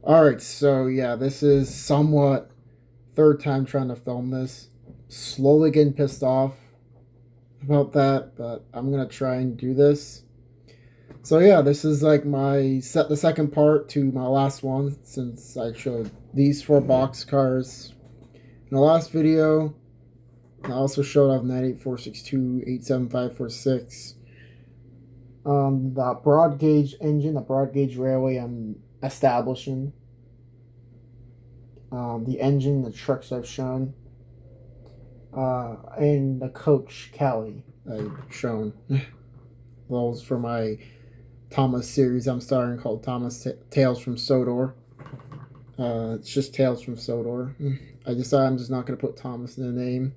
Alright, so yeah, this is somewhat third time trying to film this. Slowly getting pissed off about that, but I'm gonna try and do this. So yeah, this is like the second part to my last one since I showed these four box cars in the last video. I also showed off 98462 87546. The broad gauge engine, the broad gauge railway I'm establishing. The engine, the trucks I've shown, and the coach Callie I've shown. Those for my Thomas series I'm starting called Tales from Sodor. It's just Tales from Sodor. I decided I'm just not going to put Thomas in the name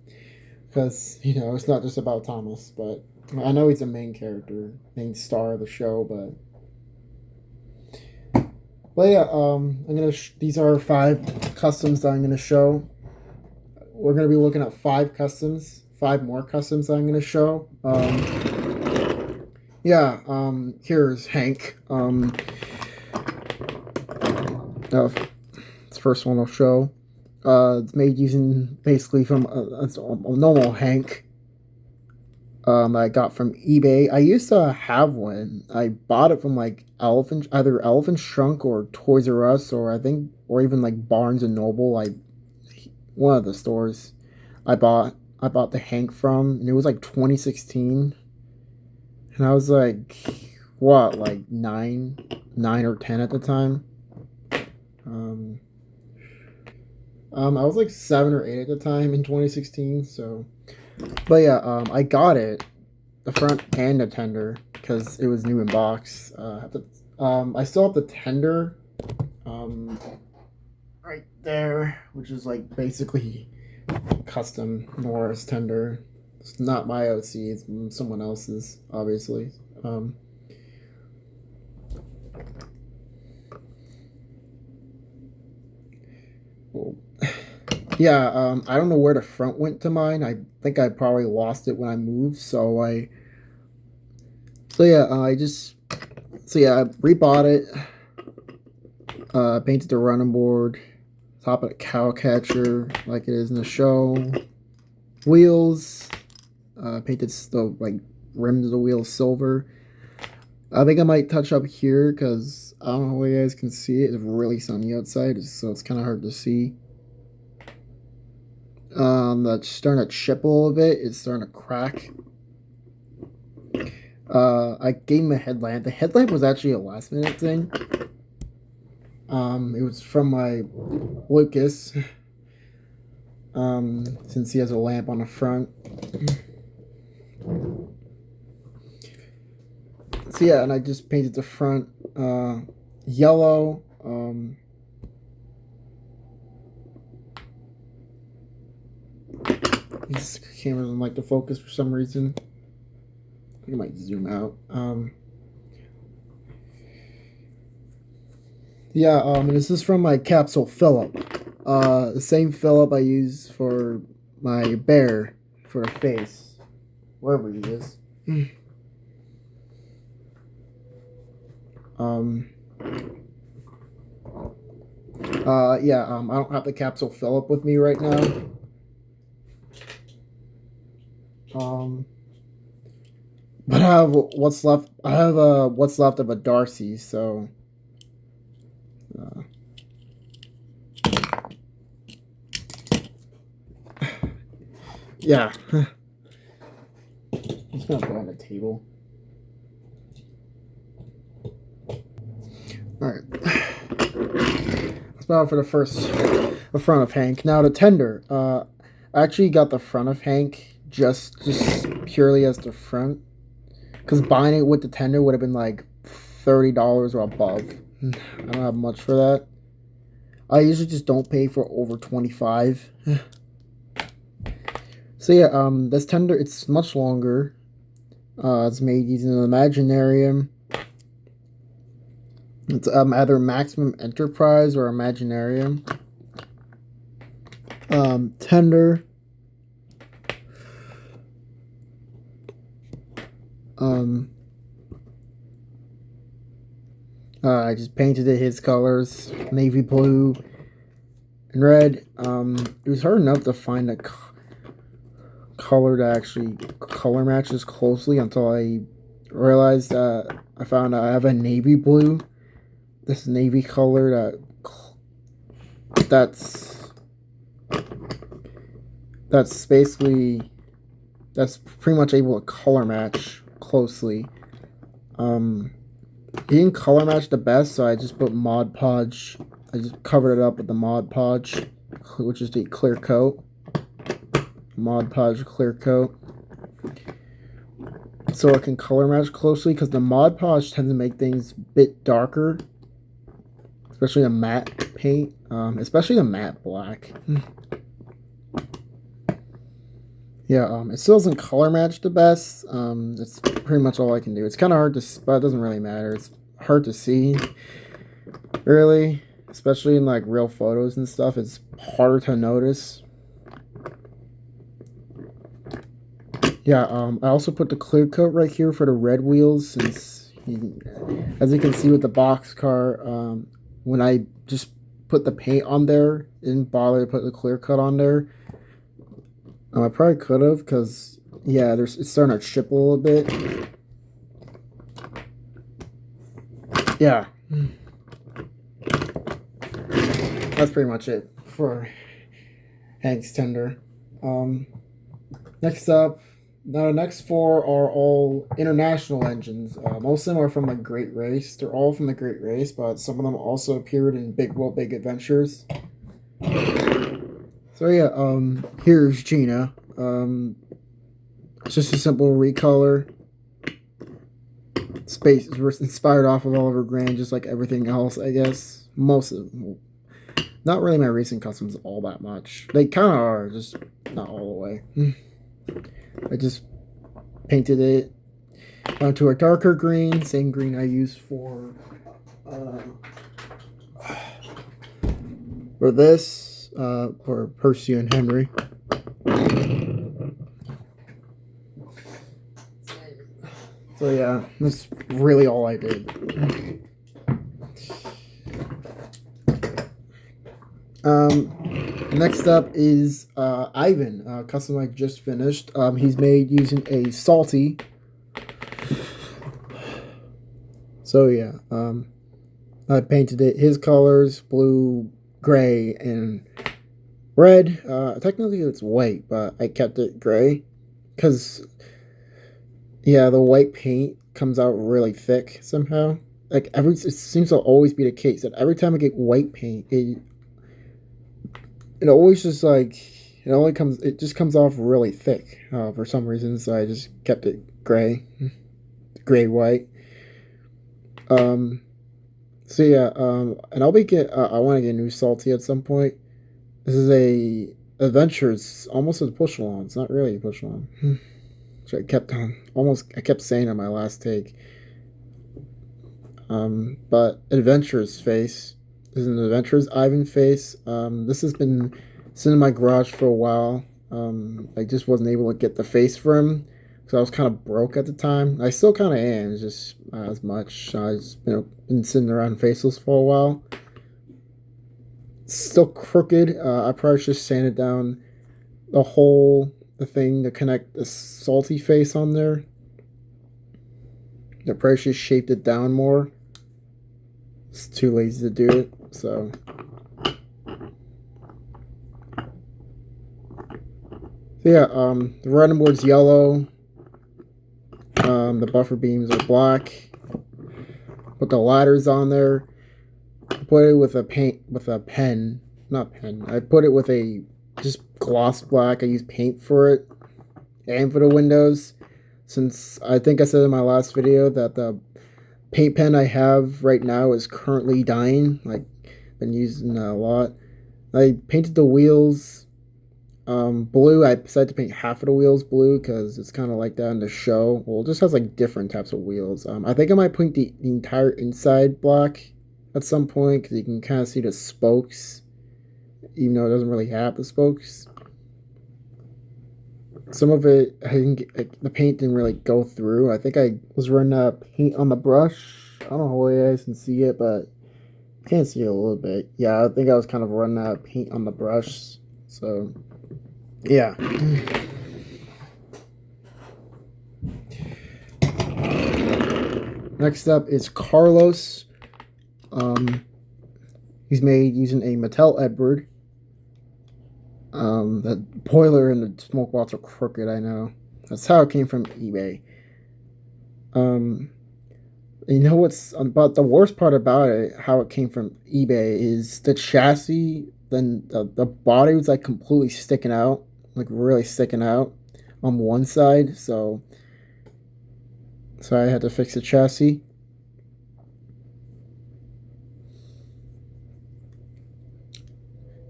because, it's not just about Thomas, but I know he's a main character, main star of the show, but yeah, these are 5 customs that I'm gonna show. We're gonna be looking at 5 more customs that I'm gonna show. Here's Hank. It's the first one I'll show. It's made using basically from a normal Hank. I got from eBay. I used to have one. I bought it from like either Elephant Trunk or Toys R Us, or even like Barnes and Noble. One of the stores I bought the Hank from, and it was like 2016, and I was like, what, like 9 or 10 at the time. I was like 7 or 8 at the time in 2016. So, but yeah, I got it, the front and the tender, because it was new in box. I still have the tender, right there, which is like basically custom Norris tender. It's not my OC; it's someone else's, obviously. Well, yeah, I don't know where the front went to mine. I think I probably lost it when I moved. I rebought it. Painted the running board, top of the cow catcher like it is in the show. Wheels, painted the rims of the wheels silver. I think I might touch up here because I don't know if you guys can see it. It's really sunny outside, so it's kind of hard to see. That's starting to chip a little bit. It's starting to crack. I gave him a headlamp. The headlamp was actually a last minute thing. It was from my Lucas. Since he has a lamp on the front. So yeah, and I just painted the front yellow. This camera doesn't like to focus for some reason. I think I might zoom out. And this is from my capsule Phillip. The same Phillip I use for my bear for the face, wherever he is. I don't have the capsule Phillip with me right now. But I have what's left. I have what's left of a Darcy. So, yeah. It's gonna go on the table. All right. That's about for the front of Hank. Now the tender. I actually got the front of Hank just purely as the front, because buying it with the tender would have been like $30 or above. I don't have much for that. I usually just don't pay for over 25. So yeah, this tender, it's much longer. It's made using an Imaginarium. It's either Maximum Enterprise or Imaginarium. Tender. I just painted it his colors, navy blue and red. It was hard enough to find a color that actually color matches closely until I realized that I found I have a navy blue. This navy color that's basically that's pretty much able to color match closely. He didn't color match the best, so I just put Mod Podge. I just covered it up with the Mod Podge, which is the clear coat. Mod Podge clear coat. So it can color match closely, because the Mod Podge tends to make things a bit darker, especially the matte paint, especially the matte black. Yeah, it still doesn't color match the best. That's pretty much all I can do. It's kind of hard to, but it doesn't really matter. It's hard to see, really, especially in like real photos and stuff. It's harder to notice. Yeah, I also put the clear coat right here for the red wheels, since as you can see with the boxcar, when I just put the paint on there, didn't bother to put the clear coat on there. I probably could have, because yeah, it's starting to chip a little bit. Yeah, that's pretty much it for Hank's Tender. Next up, now the next four are all international engines. Most of them are from the Great Race. They're all from the Great Race, but some of them also appeared in Big Adventures. So yeah, here's Gina. It's just a simple recolor. Space is inspired off of Oliver Grand, just like everything else, I guess. Most of them. Not really my racing customs all that much. They kind of are, just not all the way. I just painted it onto a darker green, same green I used for this, for Percy and Henry. So yeah, that's really all I did. Next up is Ivan, custom I just finished. He's made using a salty. So yeah, I painted it his colors, blue, gray, and red. Technically it's white, but I kept it gray, because yeah, the white paint comes out really thick somehow. Like it seems to always be the case that every time I get white paint, it always just like it just comes off really thick for some reason. So I just kept it gray, white. So yeah, and I want to get a new salty at some point. This is a adventure. It's almost a push along. It's not really a push along. So I kept saying on my last take. But Adventurous face. This is an Adventurous Ivan face. This has been sitting in my garage for a while. I just wasn't able to get the face for him, because I was kind of broke at the time. I still kind of am. It's just not as much. I've just been sitting around faceless for a while. It's still crooked. I probably should sand it down the thing to connect the salty face on there. I probably should shaped it down more. It's too lazy to do it, so. So yeah, the riding board's yellow. The buffer beams are black. Put the ladders on there. Put it with a pen. Not pen. I put it with a just gloss black. I use paint for it. And for the windows. Since I think I said in my last video that the paint pen I have right now is currently dying. Like, been using that a lot. I painted the wheels blue. I decided to paint half of the wheels blue, because it's kind of like that in the show. Well, it just has like different types of wheels. I think I might paint the entire inside black at some point, because you can kind of see the spokes, even though it doesn't really have the spokes. Some of it, the paint didn't really go through. I think I was running paint on the brush, I don't know if you guys can see it, but I can't see it a little bit. Yeah, I think I was kind of running out of paint on the brush. So, yeah. Next up is Carlos. He's made using a Mattel Edward. The boiler and the smoke box are crooked, I know. That's how it came from eBay. You know what's about the worst part about it, how it came from eBay, is the chassis, then the body was like completely sticking out, like really sticking out on one side, so I had to fix the chassis.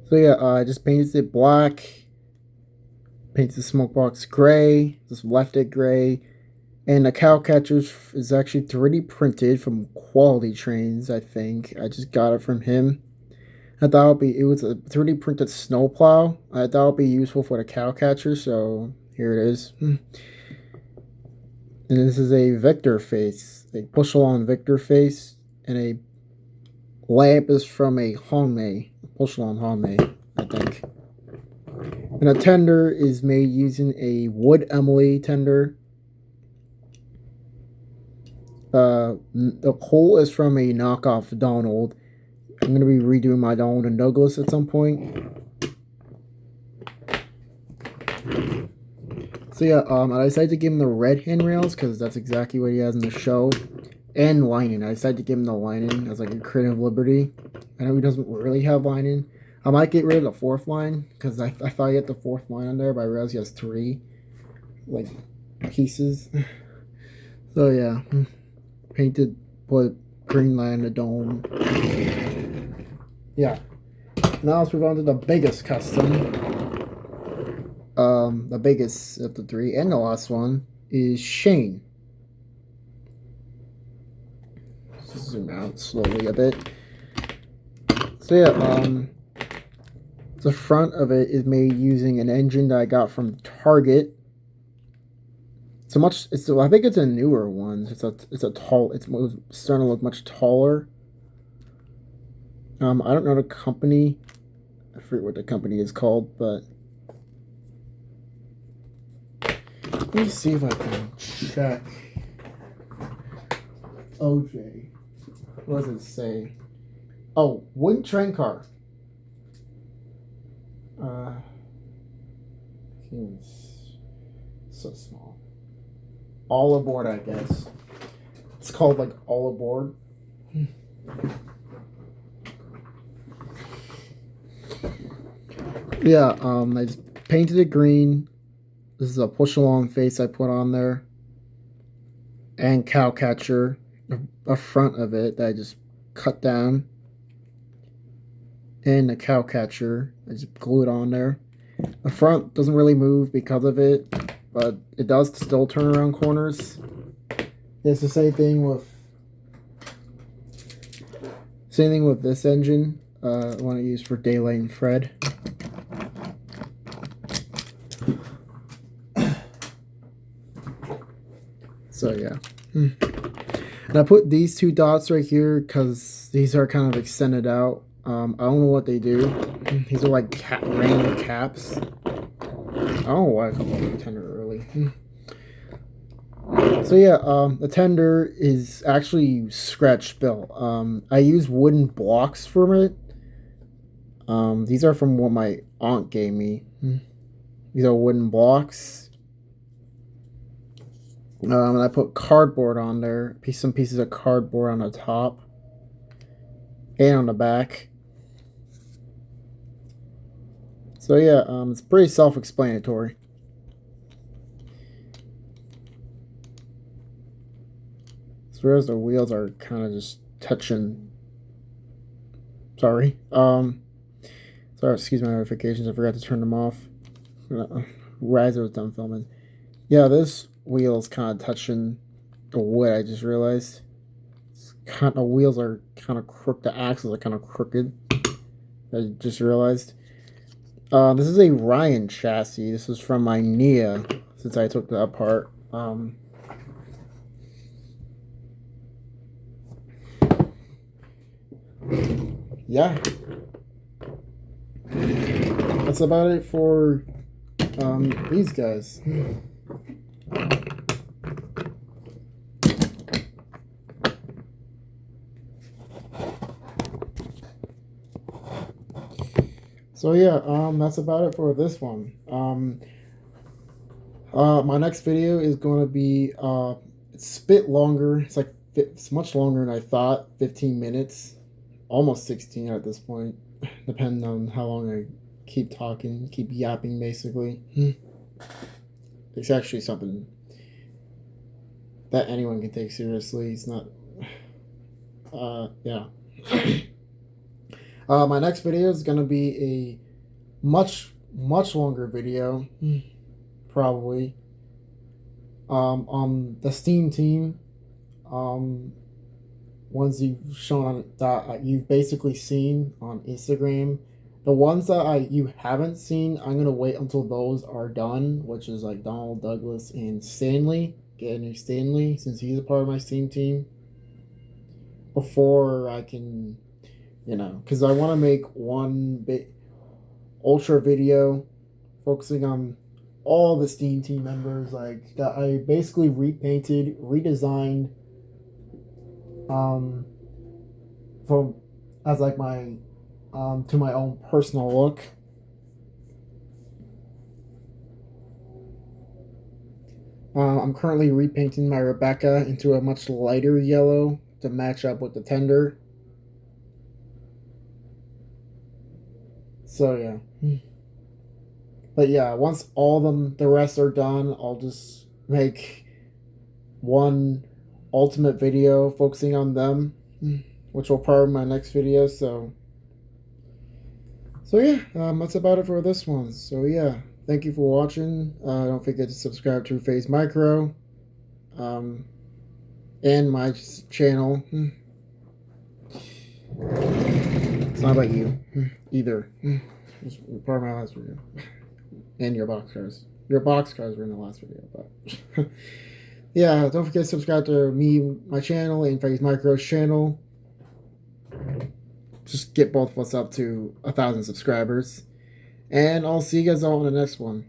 So yeah, I just painted it black, painted the smoke box gray, just left it gray, and the cow catcher is actually 3D printed from Quality Trains, I think. I just got it from him. I thought it was a 3D printed snowplow. I thought it would be useful for the cow catcher, so here it is. And this is a Victor face, a push along Victor face, and a lamp is from a Honmei, push along Honmei, I think. And a tender is made using a Wood Emily tender. The coal is from a knockoff Donald. I'm going to be redoing my Donald and Douglas at some point. So yeah, I decided to give him the red handrails because that's exactly what he has in the show. And lining. I decided to give him the lining as like a creative liberty. I know he doesn't really have lining. I might get rid of the fourth line because I thought he had the fourth line on there, but I realized he has 3 like pieces. So yeah, painted, put green line in the dome. Yeah. Now let's move on to the biggest custom. The biggest of the 3 and the last one is Shane. Just zoom out slowly a bit. So yeah, the front of it is made using an engine that I got from Target. I think it's a newer one. It's starting to look much taller. I don't know the company. I forget what the company is called, but let me see if I can check. OJ. What does it say? Oh, wooden train car. So small. All aboard, I guess. It's called like all aboard. Yeah, I just painted it green. This is a push along face I put on there. And cow catcher, a front of it that I just cut down. And the cow catcher, I just glued on there. The front doesn't really move because of it, but it does still turn around corners. It's the same thing with this engine. One I use for Daylight and Fred. So yeah. And I put these 2 dots right here because these are kind of extended out. I don't know what they do. These are like random caps. I don't know why I come up with the tender early. So yeah, the tender is actually scratch built. I use wooden blocks from it. These are from what my aunt gave me. These are wooden blocks. And I put cardboard on there. Some pieces of cardboard on the top. And on the back. So yeah, it's pretty self-explanatory. So whereas the wheels are kind of just touching. Sorry. Sorry, excuse my notifications. I forgot to turn them off. Right as I was done filming. Yeah, this wheel is kind of touching the wood. I just realized. The wheels are kind of crooked. The axles are kind of crooked. I just realized. This is a Ryan chassis. This is from my Nia, since I took that apart. yeah, that's about it for these guys. So yeah, that's about it for this one. My next video is going to be it's a bit longer. It's much longer than I thought. 15 minutes, almost 16 at this point, depending on how long I keep talking, keep yapping, basically. It's actually something that anyone can take seriously. It's not. Yeah. My next video is going to be a much longer video, probably, on the Steam team. Ones you've shown on that you've basically seen on Instagram. The ones that you haven't seen, I'm gonna wait until those are done, which is like Donald Douglas and Stanley. Get a new Stanley since he's a part of my Steam team. Before I can, because I want to make one big ultra video focusing on all the Steam team members, like that I basically repainted, redesigned, from as like my to my own personal look. I'm currently repainting my Rebecca into a much lighter yellow to match up with the tender. So yeah. But yeah, once all the rest are done, I'll just make one ultimate video focusing on them, which will probably be my next video. So yeah, that's about it for this one. So yeah, thank you for watching. Don't forget to subscribe to Phase Micro, and my channel. It's not about you either. It's part of my last video. And your boxcars. Your boxcars were in the last video, but yeah, don't forget to subscribe to my channel, and Phase Micro's channel. Just get both of us up to 1,000 subscribers. And I'll see you guys all in the next one.